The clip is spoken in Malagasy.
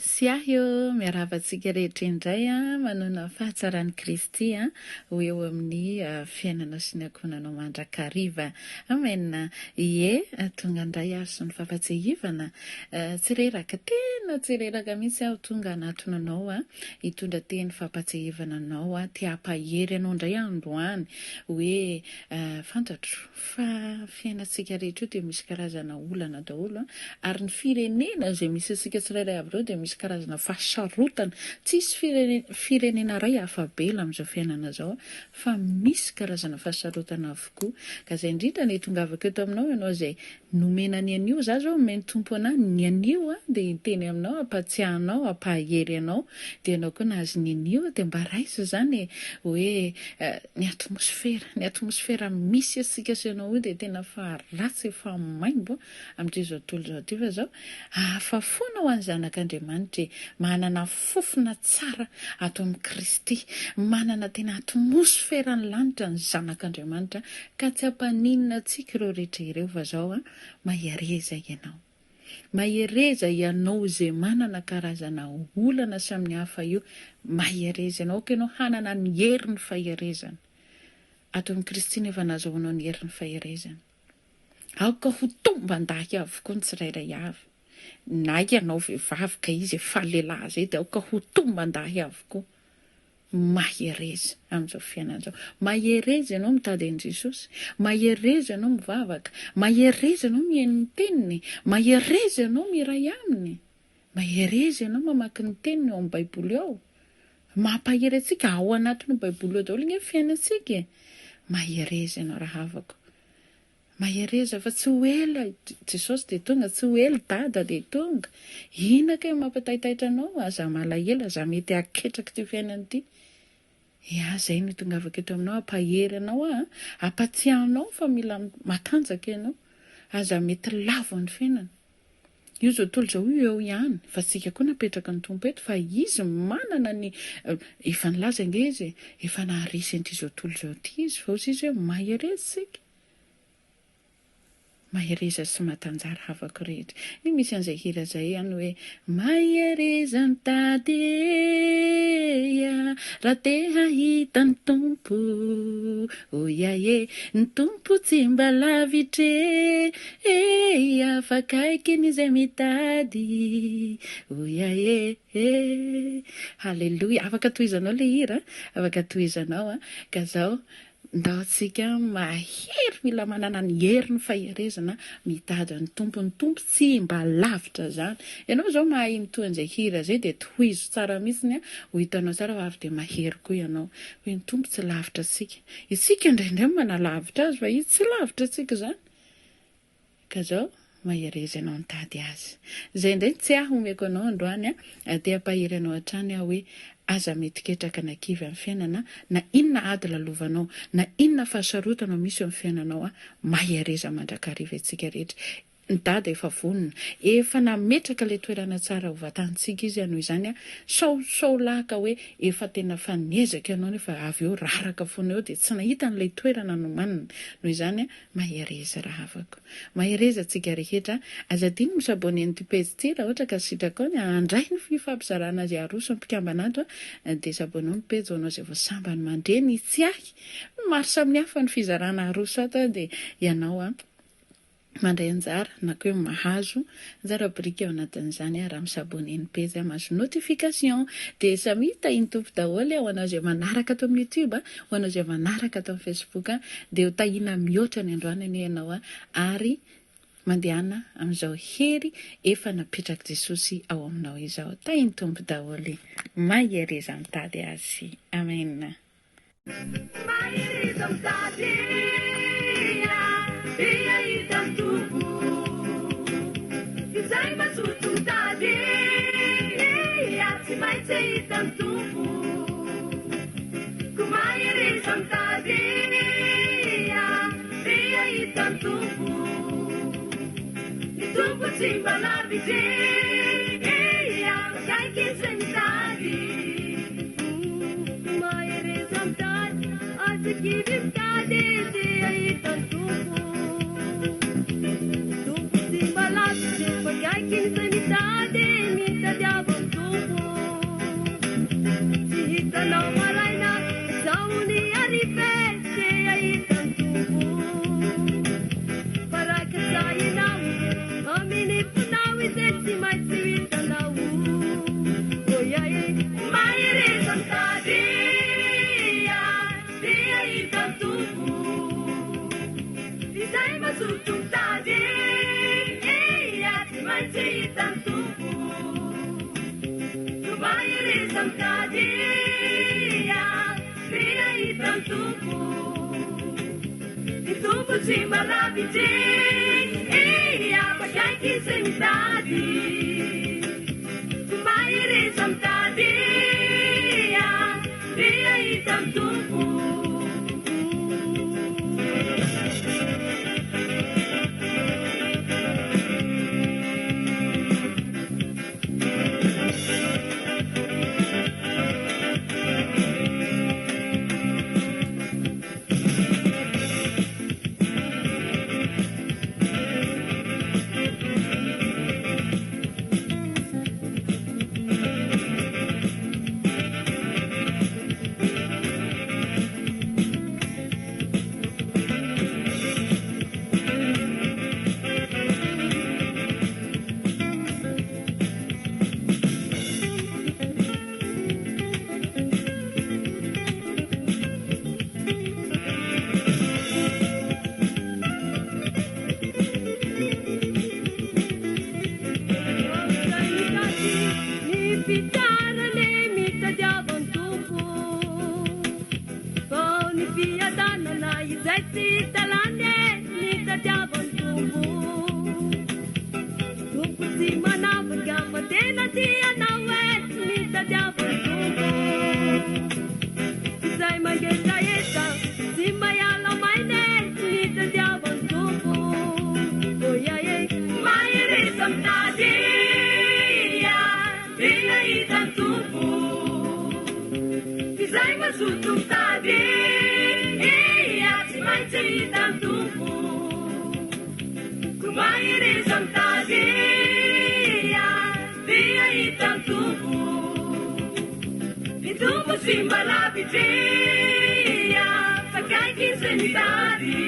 Tsiahy N miaravantsika rehetra indray manana fahatsaran'i Kristy ho eo amin'ny fiainana sy ny ankonanao mandrakariva. Amen. Ie, tonga indray aho sy ny fahafatsehivana. Tsy reraka, tena tsy reraka mihitsy aho tonga anatonanao hitondra teny fahafatsehivana anao te hampahery anao indray androany hoe fantatro fa fiainantsika rehetra io dia misy karazana olana daholo ary ny firenena izay misy isika tsirairay avy ireo dia misy karazana fahasarotana. Tsisy firenena ray afabela amin'izao fiainana zao fa misy karazana fahasarotana avokoa. Ka izay indrindra ny tongavako eto aminao ianao izay nomena ny anio za zao omeny tompo anahy ny anio dia hiteny aminao hampatsiahanao hampahery anao dia ianao koa nahazo ny anio dia mba raisa zany hoe ny atmosfera misy asika sy ianao io dia tena fa ratsy efa maimbo amin'ity zao tontolo zao ity fa zao hafa foana ho an'ny zanak'Andriamanitra manana fofona tsara ato amin'ny Kristy, manana tena atmosfera ny lanitra ny zanak'Andriamanitra ka tsy hampaninina antsika ireo rehetra ireo fa zao mahereza ianao. Mahereza ianao izay manana karazana olana samihafa io, mahereza ianao ka ianao hanana ny herin'ny faherezana. Ato amin'ny Kristy nefa nazahoanao ny herin'ny faherezana. Aoka ho tomban-dahy avokoa ny tsirairay avy. Na ianao vehivavy ka izy efa lehilahy izay dia aoka ho tomban-dahy avokoa. Mahereza amin'izao fiainana izao. Mahereza ianao mitady an'i Jesosy. Mahereza ianao mivavaka. Mahereza ianao mihaino ny teniny. Mahereza ianao miray aminy. Mahereza ianao mamaky ny teniny ao amin'ny Baiboly ao. Mampahery antsika ao anatin'ny Baiboly ao daholo ny fiainantsika. Mahereza ianao raha havako. Mahereza fa tsy ho ela Jesosy dia tonga, tsy ho ela dada dia tonga. Inona ka mampataitaitra anao? Aza malahelo, aza mety haketraka ity fiainana ity. Ia, izay no tongavako eto aminao, hampahery anao hampatsiahanao fa mila matanjaka ianao. Aza mety lavo ny fiainana. Io zao tontolo zao eo ihany, fa tsika koa napetraka ny tompo eto fa izy manana ny efa nilaza nge izy, efa naharisy an'ity zao tontolo zao ity izy, fa ozy izy hoe mahereza sika. Mahereza sy matanjara havako rehetra. Misy an'izay hira izay ihany hoe mahereza ny tady raha te hahita ny tompo. Oyaye, ny tompo tsy mba lavitra afaka aikiny izay mitady. Oyaye, halleluja. Afaka tohizanao le hira, afaka tohizanao ka zao ndaontsika mahery mila manana ny herin'ny faherezana mitady ny tompo tsy mba lavitra zany. Ianao zao mahay toan'izay hira zay dia tohizo tsara mihitsy ho hitanao tsara fa avy dia mahery koa ianao hoe ny tompo tsy lavitra antsika. Isika indraindray manalavitra azy fa izy tsy lavitra antsika zany. Ka zao mahereza ianao mitady azy. Izay indray tsy omeko anao androany te hampahery anao hatrany hoe aza mety ketraka nakivy amin'ny fiainana, na inona ady lalovanao, na inona fahasarotanao misy eo amin'ny fiainanao, mahereza mandrakariva antsika rehetra. Ny dada efa vonona, efa nametraka ilay toerana tsara ho vatantsika izy noho izany sao laka hoe efa tena fanezaka ianao nefa avy eo raraka foana eo dia tsy nahita n'ilay toerana nomanina. Noho izany mahereza raha havako. Mahereza antsika rehetra. Aza diny misabony an'ity pejy ity raha ohatra ka sitraka ao handray ny fifampizarana azy aroso ny mpikambanato dia sabonao ny pejy anao izay voasambany mandreny Tsiahy. Maro samihafa ny fizarana aroso ato dia ianao mandray anjara na koa mahazo anjara biriky ao anatin'izany raha misabony ny pejy mahazo notification dia samy tahintompo daholo ho anao izay manaraka ato amin'ny YouTube, ho anao izay manaraka ato amin'ny Facebook dia ho tahina mihoatra ny androanany ianao ary mandehana amin'izao hery efa napetraka Jesosy ao aminao izao. Tahintompo daholo. Mahereza mitady azy. Amen. Mahereza mitady izay mazoto mitady tsy maintsy hita ny tompo. Ko mahereza mitady hita ny tompo. Ny tompo tsy mba lavitra akaiky izay mitady. Mahereza mitady atsakivy mitady hita ny tompo. Tompo tsy mba lavitra akaiky izay mitady mitady avy Simba la pitia, pakai kisendari.